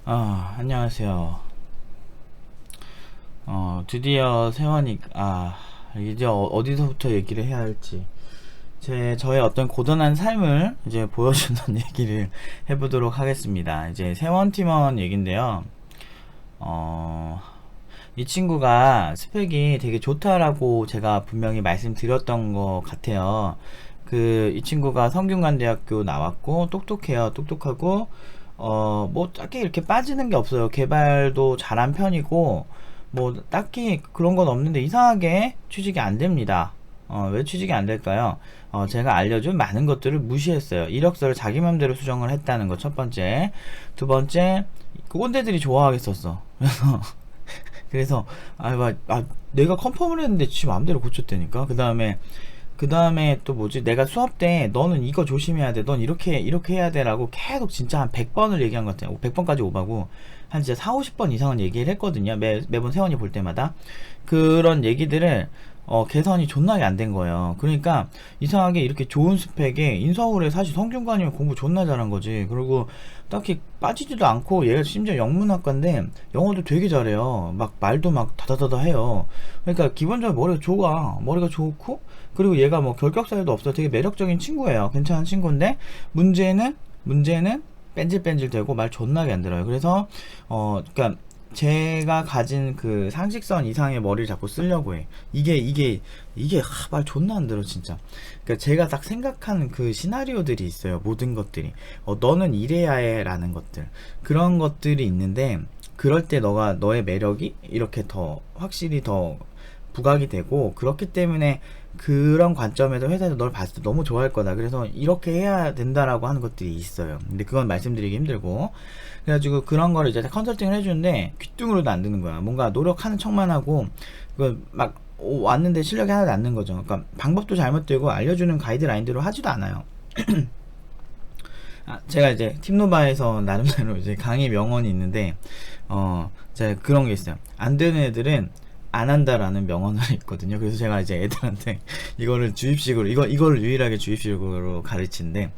안녕하세요. 드디어 세원이, 이제 어디서부터 얘기를 해야 할지. 저의 어떤 고단한 삶을 이제 보여주는 얘기를 해보도록 하겠습니다. 이제 세원팀원 얘긴데요. 이 친구가 스펙이 되게 좋다라고 제가 분명히 말씀드렸던 것 같아요. 이 친구가 성균관대학교 나왔고, 똑똑해요. 똑똑하고, 뭐, 딱히 이렇게 빠지는 게 없어요. 개발도 잘한 편이고, 뭐, 딱히 그런 건 없는데, 이상하게 취직이 안 됩니다. 왜 취직이 안 될까요? 제가 알려준 많은 것들을 무시했어요. 이력서를 자기 맘대로 수정을 했다는 거, 첫 번째. 두 번째, 그 꼰대들이 좋아하겠었어. 그래서, 내가 컨펌을 했는데 지 맘대로 고쳤다니까? 그 다음에 또 뭐지? 내가 수업 때 너는 이거 조심해야 돼. 넌 이렇게 해야 돼. 라고 계속 진짜 한 100번을 얘기한 것 같아요. 100번까지 오바고. 한 진짜 4, 50번 이상은 얘기를 했거든요. 매번 세원이 볼 때마다. 그런 얘기들을, 개선이 존나게 안 된 거예요. 그러니까, 이상하게 이렇게 좋은 스펙에, 인서울에 사실 성균관이면 공부 존나 잘한 거지. 그리고, 딱히 빠지지도 않고, 얘가 심지어 영문학과인데, 영어도 되게 잘해요. 막, 말도 막 다다다다 해요. 그러니까, 기본적으로 머리가 좋아. 머리가 좋고, 그리고 얘가 뭐 결격사유도 없어. 되게 매력적인 친구예요. 괜찮은 친구인데 문제는 뺀질뺀질되고 말 존나게 안 들어요. 그래서 그러니까 제가 가진 그 상식선 이상의 머리를 자꾸 쓰려고 해. 말 존나 안 들어 진짜. 그러니까 제가 딱 생각하는 그 시나리오들이 있어요. 모든 것들이 너는 이래야 해라는 것들, 그런 것들이 있는데, 그럴 때 너의 매력이 이렇게 더 확실히 더 부각이 되고, 그렇기 때문에 그런 관점에서 회사에서 널 봤을 때 너무 좋아할 거다. 그래서 이렇게 해야 된다라고 하는 것들이 있어요. 근데 그건 말씀드리기 힘들고, 그래가지고 그런 거를 이제 컨설팅을 해주는데 귀뚱으로도 안 드는 거야. 뭔가 노력하는 척만 하고, 막 왔는데 실력이 하나도 안 는 거죠. 그러니까 방법도 잘못되고 알려주는 가이드라인대로 하지도 않아요. 제가 이제 팀노바에서 나름대로 이제 강의 명언이 있는데, 제가 그런 게 있어요. 안 되는 애들은 안 한다라는 명언을 있거든요. 그래서 제가 이제 애들한테 이거를 주입식으로, 이거를 유일하게 주입식으로 가르치는데,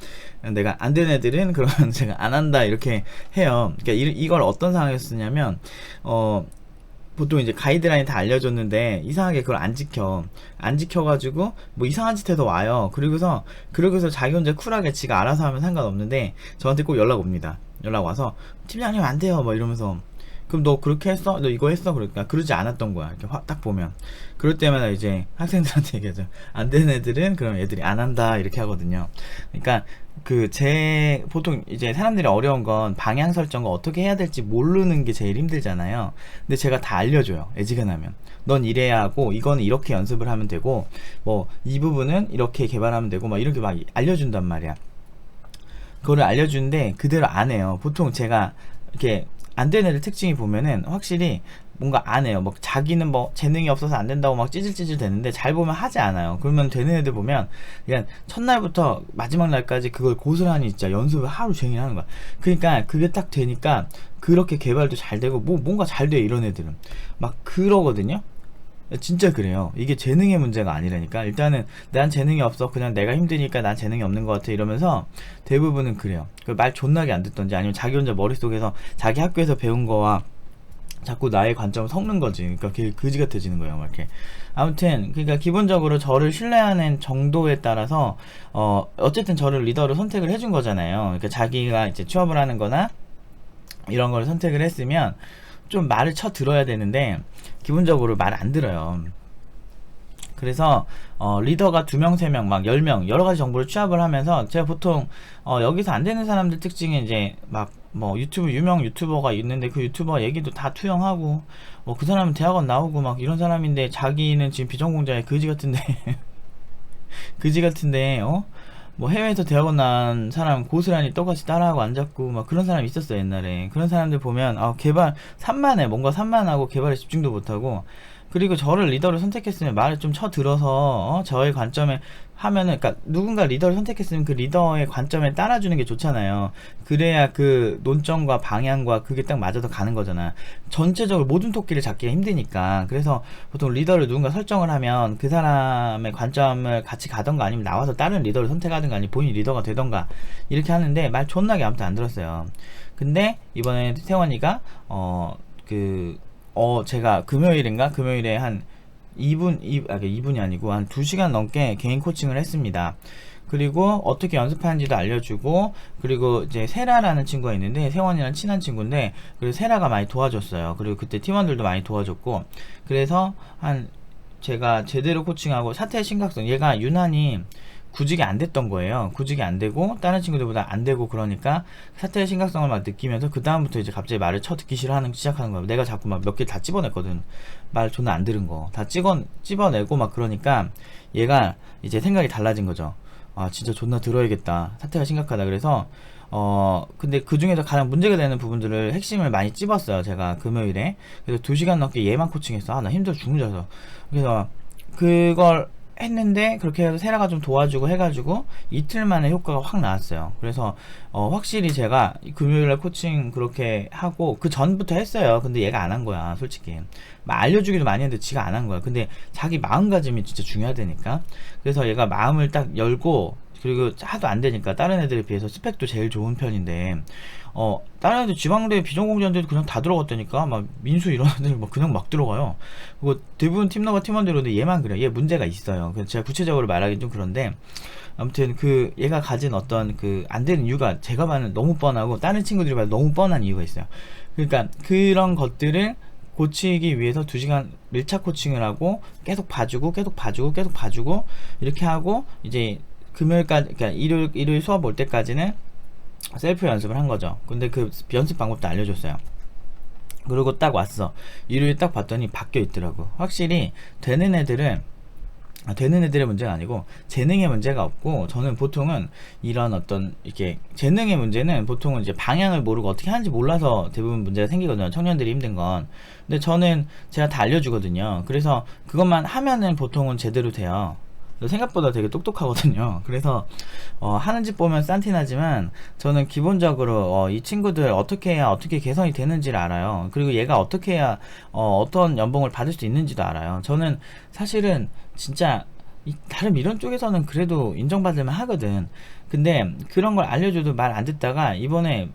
내가 안 되는 애들은 그러면 제가 안 한다 이렇게 해요. 그러니까 이걸 어떤 상황에서 쓰냐면, 보통 이제 가이드라인 다 알려줬는데 이상하게 그걸 안 지켜가지고 뭐 이상한 짓 해서 와요. 그러고서 자기 혼자 쿨하게 지가 알아서 하면 상관없는데, 저한테 꼭 연락 옵니다. 연락 와서 팀장님 안 돼요 막 이러면서, 그럼 너 그렇게 했어? 너 이거 했어? 그러니까 그러지 않았던 거야. 이렇게 딱 보면. 그럴 때마다 이제 학생들한테 얘기하죠. 안 되는 애들은 그럼 애들이 안 한다 이렇게 하거든요. 그러니까 보통 이제 사람들이 어려운 건 방향 설정과 어떻게 해야 될지 모르는 게 제일 힘들잖아요. 근데 제가 다 알려줘요. 애지간하면. 넌 이래야 하고, 이거는 이렇게 연습을 하면 되고, 뭐 이 부분은 이렇게 개발하면 되고, 막 이렇게 막 알려준단 말이야. 그거를 알려주는데 그대로 안 해요. 보통 제가 이렇게 안 되는 애들 특징이 보면은 확실히 뭔가 안 해요. 뭐 자기는 뭐 재능이 없어서 안 된다고 막 찌질찌질 되는데, 잘 보면 하지 않아요. 그러면 되는 애들 보면 그냥 첫날부터 마지막 날까지 그걸 고스란히 진짜 연습을 하루 종일 하는 거야. 그러니까 그게 딱 되니까 그렇게 개발도 잘 되고, 뭐 뭔가 잘 돼. 이런 애들은 막 그러거든요. 진짜 그래요. 이게 재능의 문제가 아니라니까. 일단은 난 재능이 없어, 그냥 내가 힘드니까 난 재능이 없는 것 같아, 이러면서 대부분은 그래요. 말 존나게 안 듣던지, 아니면 자기 혼자 머릿속에서 자기 학교에서 배운 거와 자꾸 나의 관점을 섞는 거지. 그러니까 걔 그지 같아지는 거예요, 막 이렇게. 아무튼 그러니까 기본적으로 저를 신뢰하는 정도에 따라서 어쨌든 저를 리더로 선택을 해준 거잖아요. 그러니까 자기가 이제 취업을 하는 거나 이런 걸 선택을 했으면 좀 말을 쳐 들어야 되는데, 기본적으로 말 안 들어요. 그래서 리더가 2명, 3명, 막 10명 여러가지 정보를 취합을 하면서, 제가 보통 여기서 안 되는 사람들 특징이 이제 막 뭐 유명 유튜버가 있는데 그 유튜버 얘기도 다 투영하고, 뭐 그 사람은 대학원 나오고 막 이런 사람인데 자기는 지금 비전공자에 그지 같은데 그지 같은데 뭐 해외에서 대학원 나온 사람 고스란히 똑같이 따라하고 앉았고 막 그런 사람 있었어요 옛날에. 그런 사람들 보면 개발 산만해. 뭔가 산만하고 개발에 집중도 못하고. 그리고 저를 리더를 선택했으면 말을 좀 쳐들어서 저의 관점에 하면은, 그러니까 누군가 리더를 선택했으면 그 리더의 관점에 따라주는 게 좋잖아요. 그래야 그 논점과 방향과 그게 딱 맞아서 가는 거잖아. 전체적으로 모든 토끼를 잡기가 힘드니까. 그래서 보통 리더를 누군가 설정을 하면 그 사람의 관점을 같이 가던가, 아니면 나와서 다른 리더를 선택하든가, 아니면 본인이 리더가 되던가 이렇게 하는데, 말 존나게 아무튼 안 들었어요. 근데 이번에 세원이가 제가 금요일에 한 2분이 아니고 한 2시간 넘게 개인 코칭을 했습니다. 그리고 어떻게 연습하는지도 알려주고, 그리고 이제 세라라는 친구가 있는데, 세원이랑 친한 친구인데, 그리고 세라가 많이 도와줬어요. 그리고 그때 팀원들도 많이 도와줬고, 그래서 제가 제대로 코칭하고, 사태의 심각성, 얘가 유난히 구직이 안 됐던 거예요. 구직이 안 되고 다른 친구들보다 안 되고, 그러니까 사태의 심각성을 막 느끼면서 그 다음부터 이제 갑자기 말을 듣기 시작하는 거예요. 내가 자꾸 막 몇 개 다 찝어냈거든. 말 존나 안 들은 거 다 찝어내고 막, 그러니까 얘가 이제 생각이 달라진 거죠. 아, 진짜 존나 들어야겠다, 사태가 심각하다. 그래서 근데 그 중에서 가장 문제가 되는 부분들을 핵심을 많이 찝었어요, 제가 금요일에. 그래서 2시간 넘게 얘만 코칭했어. 나 힘들어 죽는 줄 알았어. 그래서 그걸 했는데, 그렇게 해서 세라가 좀 도와주고 해가지고 이틀 만에 효과가 확 나왔어요. 그래서 확실히 제가 금요일날 코칭 그렇게 하고, 그 전부터 했어요. 근데 얘가 안 한 거야, 솔직히. 막 알려주기도 많이 했는데 지가 안 한 거야. 근데 자기 마음가짐이 진짜 중요하다니까. 그래서 얘가 마음을 딱 열고, 그리고 하도 안 되니까, 다른 애들에 비해서 스펙도 제일 좋은 편인데, 다른 애들 지방대 비전공자인데도 그냥 다 들어갔다니까. 막 민수 이런 애들 막 그냥 막 들어가요. 그리고 대부분 팀너가 팀원들이, 근데 얘만 그래. 얘 문제가 있어요. 그래서 제가 구체적으로 말하기 좀 그런데, 아무튼 얘가 가진 어떤 안 되는 이유가 제가 봐는 너무 뻔하고, 다른 친구들이 봐도 너무 뻔한 이유가 있어요. 그러니까 그런 것들을 고치기 위해서 2시간 밀착 코칭을 하고, 계속 봐주고 이렇게 하고, 이제 금요일까지, 그러니까 일요일 수업 올 때까지는 셀프 연습을 한 거죠. 근데 그 연습 방법도 알려줬어요. 그리고 딱 왔어. 일요일 딱 봤더니 바뀌어 있더라고. 확실히 되는 애들의 문제가 아니고 재능의 문제가 없고, 저는 보통은 이런 어떤 이렇게 재능의 문제는 보통은 이제 방향을 모르고 어떻게 하는지 몰라서 대부분 문제가 생기거든요, 청년들이 힘든 건. 근데 저는 제가 다 알려주거든요. 그래서 그것만 하면은 보통은 제대로 돼요. 생각보다 되게 똑똑하거든요. 그래서 하는 집 보면 싼티나지만, 저는 기본적으로 이 친구들 어떻게 해야 어떻게 개선이 되는지를 알아요. 그리고 얘가 어떻게 해야 어떤 연봉을 받을 수 있는지도 알아요. 저는 사실은 진짜 다른 이런 쪽에서는 그래도 인정받을만 하거든. 근데 그런 걸 알려줘도 말 안 듣다가, 이번에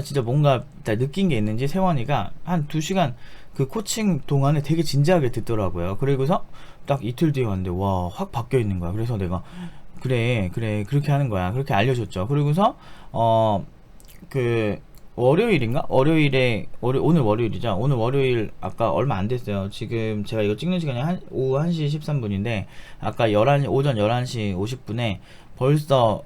진짜 뭔가 느낀 게 있는지 세원이가 한 2시간 그 코칭 동안에 되게 진지하게 듣더라고요. 그리고서 딱 이틀 뒤에 왔는데 와, 확 바뀌어 있는 거야. 그래서 내가 그래 그렇게 하는 거야, 그렇게 알려줬죠. 그리고서 월요일인가? 오늘 월요일이죠. 오늘 월요일 아까 얼마 안 됐어요. 지금 제가 이거 찍는 시간이 오후 1시 13분인데, 아까 오전 11시 50분에 벌써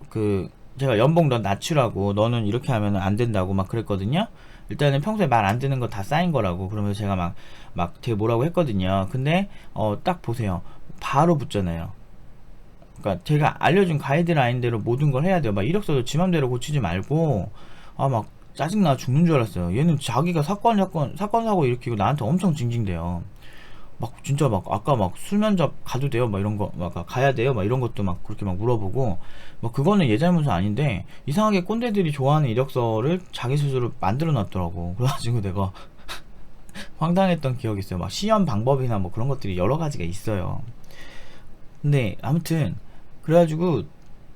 제가 연봉 너 낮추라고, 너는 이렇게 하면 안 된다고 막 그랬거든요. 일단은 평소에 말 안 듣는 거 다 쌓인 거라고, 그러면서 제가 막 되게 뭐라고 했거든요. 근데 딱 보세요, 바로 붙잖아요. 그러니까 제가 알려준 가이드라인대로 모든 걸 해야 돼요. 막 이력서도 지 맘대로 고치지 말고. 막 짜증나 죽는 줄 알았어요. 얘는 자기가 사건 사고 일으키고 나한테 엄청 징징대요. 막 진짜 막 아까 막 술 면접 가도 돼요? 막 이런 거, 막 가야 돼요? 막 이런 것도 막 그렇게 막 물어보고, 막 그거는 얘 잘못은 아닌데, 이상하게 꼰대들이 좋아하는 이력서를 자기 스스로 만들어 놨더라고. 그래가지고 내가 황당했던 기억이 있어요. 막 시험 방법이나 뭐 그런 것들이 여러 가지가 있어요. 근데 아무튼 그래가지고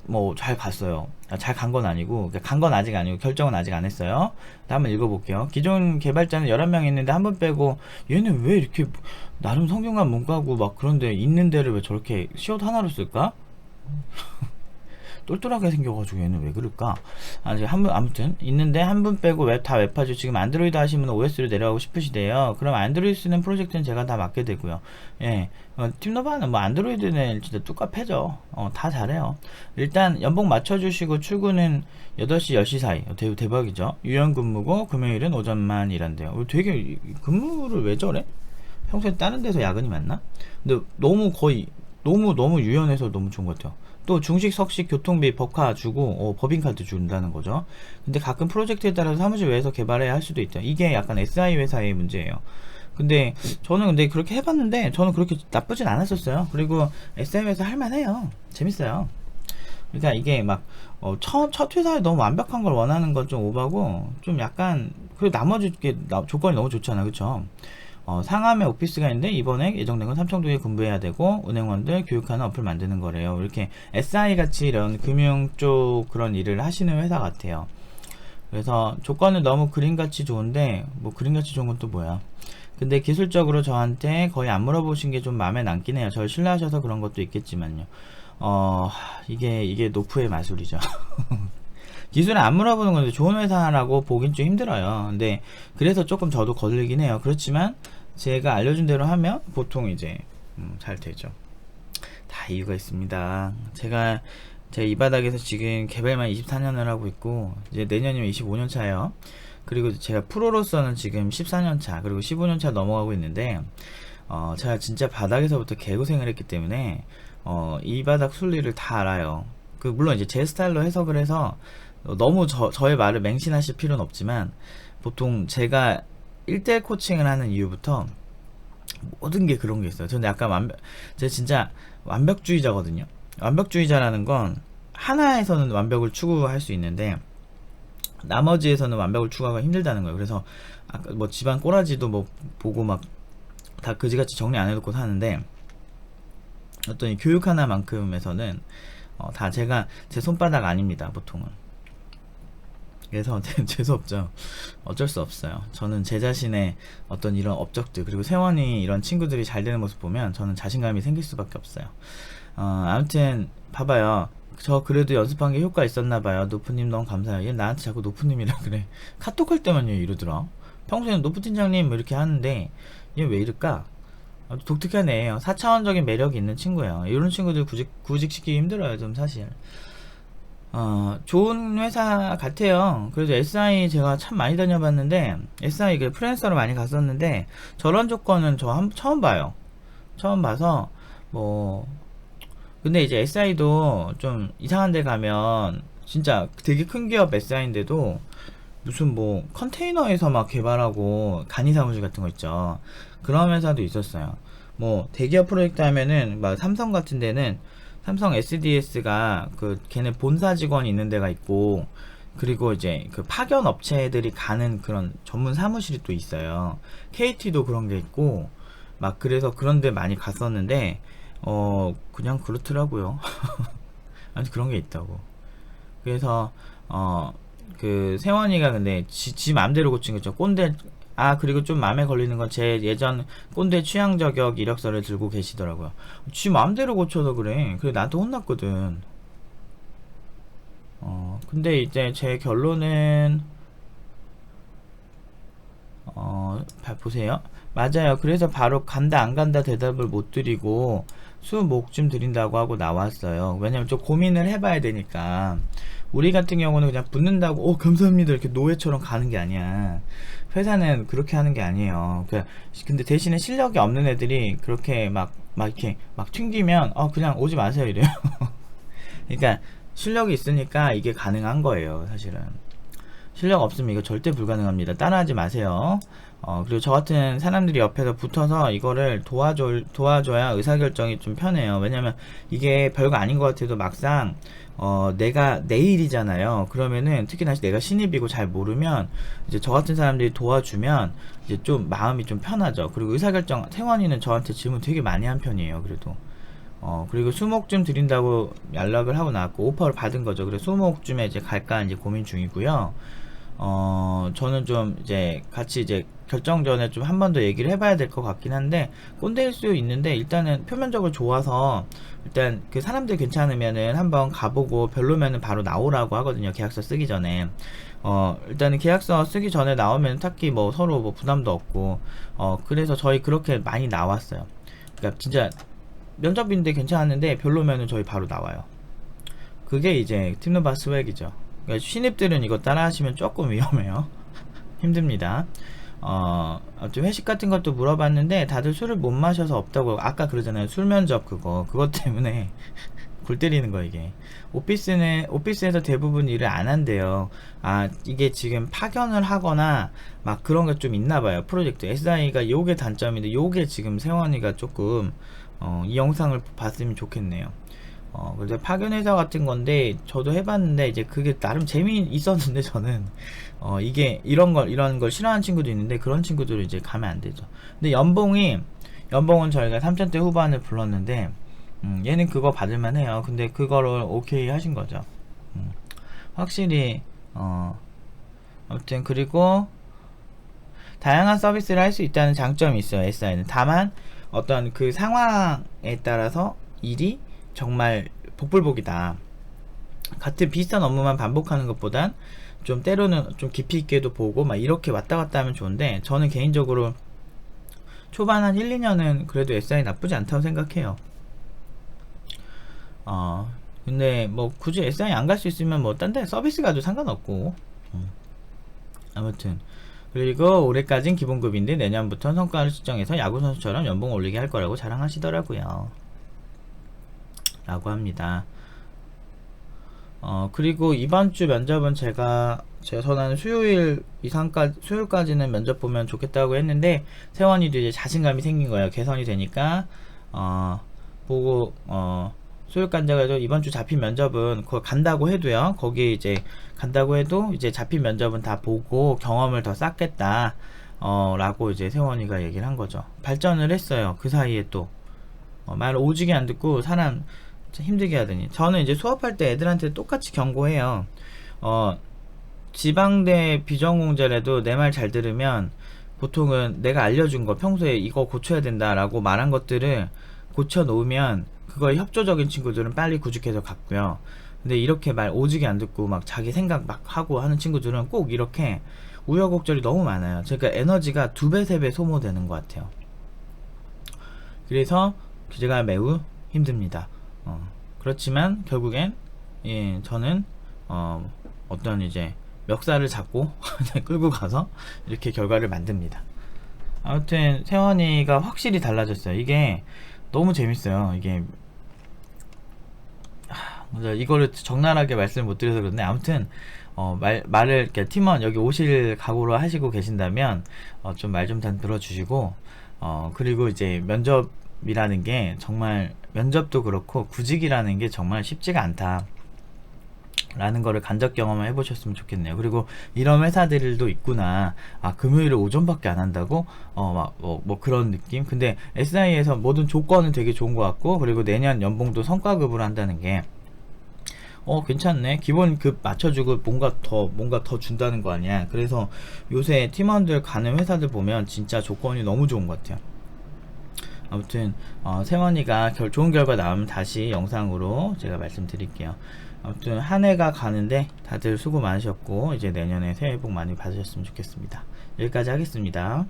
뭐 잘 갔어요. 잘 간 건 아니고, 간 건 아직 아니고 결정은 아직 안 했어요. 한번 읽어볼게요. 기존 개발자는 11명 있는데 한 분 빼고, 얘는 왜 이렇게 나름 성경관 문과고 막 그런데 있는 데를 왜 저렇게 시옷 하나로 쓸까? 똘똘하게 생겨가지고 얘는 왜 그럴까? 아무튼 있는데 한 분 빼고 다 웹하죠. 지금 안드로이드 하시면 OS로 내려가고 싶으시대요. 그럼 안드로이드 쓰는 프로젝트는 제가 다 맡게 되고요. 예, 팀노바는 뭐 안드로이드는 진짜 뚜까패죠. 다 잘해요. 일단 연봉 맞춰주시고 출근은 8시 10시 사이. 대박이죠. 유연 근무고 금요일은 오전만 일한대요. 되게 근무를 왜 저래? 평소에 다른 데서 야근이 많나? 근데 너무 유연해서 너무 좋은 것 같아요. 또 중식, 석식, 교통비, 법카 주고 법인카드 준다는 거죠. 근데 가끔 프로젝트에 따라서 사무실 외에서 개발해야 할 수도 있다. 이게 약간 SI 회사의 문제예요. 근데 저는 그렇게 해봤는데 저는 그렇게 나쁘진 않았었어요. 그리고 SI 회사 할만해요. 재밌어요. 그러니까 이게 막 첫 회사에 너무 완벽한 걸 원하는 건 좀 오바고, 좀 약간 그리고 나머지 조건이 너무 좋잖아, 그쵸? 상암에 오피스가 있는데 이번에 예정된 건 삼청동에 근무해야 되고, 은행원들 교육하는 어플 만드는 거래요. 이렇게 SI 같이 이런 금융 쪽 그런 일을 하시는 회사 같아요. 그래서 조건은 너무 그림같이 좋은데, 뭐 그림같이 좋은 건 또 뭐야. 근데 기술적으로 저한테 거의 안 물어보신 게 좀 마음에 남긴 해요. 저를 신뢰하셔서 그런 것도 있겠지만요. 이게 노프의 마술이죠. 기술을 안 물어보는 건데 좋은 회사라고 보긴 좀 힘들어요. 근데 그래서 조금 저도 거들긴 해요. 그렇지만 제가 알려준 대로 하면 보통 이제 잘 되죠. 다 이유가 있습니다. 제가 이 바닥에서 지금 개발만 24년을 하고 있고 이제 내년이면 25년 차예요. 그리고 제가 프로로서는 지금 14년 차, 그리고 15년 차 넘어가고 있는데 제가 진짜 바닥에서부터 개고생을 했기 때문에 이 바닥 순리를 다 알아요. 물론 이제 제 스타일로 해석을 해서 너무 저의 말을 맹신하실 필요는 없지만, 보통 제가 1대1 코칭을 하는 이유부터 모든 게 그런 게 있어요. 저는 약간 제가 진짜 완벽주의자거든요. 완벽주의자라는 건 하나에서는 완벽을 추구할 수 있는데 나머지에서는 완벽을 추구하기가 힘들다는 거예요. 그래서 아까 뭐 집안 꼬라지도 뭐 보고 막 다 그지같이 정리 안 해놓고 사는데, 어떤 교육 하나만큼에서는 다 제가 제 손바닥 아닙니다, 보통은. 그래서 재수없죠. 어쩔 수 없어요. 저는 제 자신의 어떤 이런 업적들, 그리고 세원이 이런 친구들이 잘 되는 모습 보면 저는 자신감이 생길 수밖에 없어요. 아무튼 봐봐요. 저 그래도 연습한 게 효과 있었나봐요. 노프님 너무 감사해요. 얘 나한테 자꾸 노프님이라 그래. 카톡 할 때만 얘 이러더라. 평소에는 노프 팀장님 뭐 이렇게 하는데 얘 왜 이럴까? 아주 독특한 애예요. 4차원적인 매력이 있는 친구예요. 이런 친구들 구직시키기 힘들어요, 좀 사실. 좋은 회사 같아요. 그래도 SI 제가 참 많이 다녀봤는데, SI 그 프리랜서로 많이 갔었는데, 저런 조건은 처음 봐요. 처음 봐서, 근데 이제 SI도 좀 이상한 데 가면, 진짜 되게 큰 기업 SI인데도, 무슨 컨테이너에서 막 개발하고, 간이 사무실 같은 거 있죠. 그런 회사도 있었어요. 대기업 프로젝트 하면은, 막 삼성 같은 데는, 삼성 SDS가 걔네 본사 직원이 있는 데가 있고, 그리고 이제 파견 업체들이 가는 그런 전문 사무실이 또 있어요. KT도 그런 게 있고, 막 그래서 그런 데 많이 갔었는데, 그냥 그렇더라고요. 아무튼 그런 게 있다고. 그래서, 세원이가 근데 지 맘대로 고친 거죠. 꼰대, 그리고 좀 마음에 걸리는 건 제 예전 꼰대 취향 저격 이력서를 들고 계시더라고요. 지 마음대로 고쳐서 그래. 그래, 나한테 혼났거든. 근데 이제 제 결론은, 보세요. 맞아요. 그래서 바로 간다 안 간다 대답을 못 드리고 수목 좀 드린다고 하고 나왔어요. 왜냐면 좀 고민을 해봐야 되니까. 우리 같은 경우는 그냥 붙는다고 감사합니다 이렇게 노예처럼 가는 게 아니야. 회사는 그렇게 하는 게 아니에요. 근데 대신에 실력이 없는 애들이 그렇게 이렇게 막 튕기면 그냥 오지 마세요 이래요. 그러니까 실력이 있으니까 이게 가능한 거예요, 사실은. 실력 없으면 이거 절대 불가능합니다. 따라하지 마세요. 그리고 저 같은 사람들이 옆에서 붙어서 이거를 도와줘야 의사결정이 좀 편해요. 왜냐면 이게 별거 아닌 것 같아도 막상 내가 내일이잖아요. 그러면은 특히나 내가 신입이고 잘 모르면 이제 저 같은 사람들이 도와주면 이제 좀 마음이 좀 편하죠. 그리고 의사결정, 태원이는 저한테 질문 되게 많이 한 편이에요. 그래도 그리고 수목 좀 드린다고 연락을 하고 나왔고 오퍼를 받은 거죠. 그래서 수목쯤에 이제 갈까 이제 고민 중이고요. 저는 좀 이제 같이 이제 결정 전에 좀 한 번 더 얘기를 해봐야 될 것 같긴 한데, 꼰대일 수 있는데 일단은 표면적으로 좋아서 일단 그 사람들 괜찮으면은 한번 가보고 별로면은 바로 나오라고 하거든요. 계약서 쓰기 전에. 일단은 계약서 쓰기 전에 나오면 딱히 서로 부담도 없고, 그래서 저희 그렇게 많이 나왔어요. 그러니까 진짜 면접인데 괜찮았는데 별로면은 저희 바로 나와요. 그게 이제 팀노바 스웩이죠. 그러니까 신입들은 이거 따라 하시면 조금 위험해요. 힘듭니다. 좀 회식 같은 것도 물어봤는데 다들 술을 못 마셔서 없다고. 아까 그러잖아요. 술 면접 그것 때문에 골 때리는 거. 이게 오피스에서 대부분 일을 안 한대요. 이게 지금 파견을 하거나 막 그런 게 좀 있나 봐요. 프로젝트 SI가 요게 단점인데, 요게 지금 세원이가 조금 이 영상을 봤으면 좋겠네요. 그래서 파견회사 같은 건데 저도 해봤는데 이제 그게 나름 재미있었는데, 저는 이게 이런 걸 싫어하는 친구도 있는데 그런 친구들은 이제 가면 안 되죠. 근데 연봉은 저희가 3,000대 후반을 불렀는데 얘는 그거 받을만 해요. 근데 그거를 오케이 하신 거죠. 확실히 아무튼 그리고 다양한 서비스를 할 수 있다는 장점이 있어요. SI는. 다만 어떤 그 상황에 따라서 일이 정말 복불복이다. 같은 비슷한 업무만 반복하는 것보단 좀 때로는 좀 깊이 있게도 보고 막 이렇게 왔다 갔다 하면 좋은데, 저는 개인적으로 초반 한 1, 2년은 그래도 SI 나쁘지 않다고 생각해요. 근데 뭐 굳이 SI 안 갈 수 있으면 뭐 딴 데 서비스 가도 상관없고. 아무튼 그리고 올해까진 기본급인데 내년부터 성과를 측정해서 야구선수처럼 연봉 올리게 할 거라고 자랑하시더라고요. 라고 합니다. 그리고 이번 주 면접은 저는 수요일까지는 면접 보면 좋겠다고 했는데, 세원이도 이제 자신감이 생긴 거예요. 개선이 되니까, 보고, 수요일까지 해도 이번 주 잡힌 면접은 그거 간다고 해도요. 거기에 이제 간다고 해도 이제 잡힌 면접은 다 보고 경험을 더 쌓겠다. 라고 이제 세원이가 얘기를 한 거죠. 발전을 했어요. 그 사이에 또. 말 오지게 안 듣고 사람 힘들게 하더니, 저는 이제 수업할 때 애들한테 똑같이 경고해요. 지방대 비전공자라도 내 말 잘 들으면 보통은 내가 알려준 거, 평소에 이거 고쳐야 된다라고 말한 것들을 고쳐 놓으면 그거에 협조적인 친구들은 빨리 구직해서 갔고요. 근데 이렇게 말 오지게 안 듣고 막 자기 생각 막 하고 하는 친구들은 꼭 이렇게 우여곡절이 너무 많아요. 그러니까 에너지가 2배, 3배 소모되는 것 같아요. 그래서 제가 매우 힘듭니다. 그렇지만 결국엔 저는 어떤 이제 멱살을 잡고 끌고 가서 이렇게 결과를 만듭니다. 아무튼 세원이가 확실히 달라졌어요. 이게 너무 재밌어요. 이게 이거를 적나라하게 말씀을 못 드려서 그런데, 아무튼 말을 이렇게 팀원 여기 오실 각오로 하시고 계신다면 좀 말 좀 들어주시고, 그리고 이제 면접이라는 게 정말, 면접도 그렇고 구직이라는 게 정말 쉽지가 않다 라는 거를 간접 경험을 해보셨으면 좋겠네요. 그리고 이런 회사들도 있구나. 금요일에 오전밖에 안 한다고? 뭐 그런 느낌? 근데 SI에서 모든 조건은 되게 좋은 것 같고, 그리고 내년 연봉도 성과급으로 한다는 게 괜찮네. 기본급 맞춰주고 뭔가 더 준다는 거 아니야. 그래서 요새 팀원들 가는 회사들 보면 진짜 조건이 너무 좋은 것 같아요. 아무튼 세원이가 좋은 결과 나오면 다시 영상으로 제가 말씀드릴게요. 아무튼 한 해가 가는데 다들 수고 많으셨고, 이제 내년에 새해 복 많이 받으셨으면 좋겠습니다. 여기까지 하겠습니다.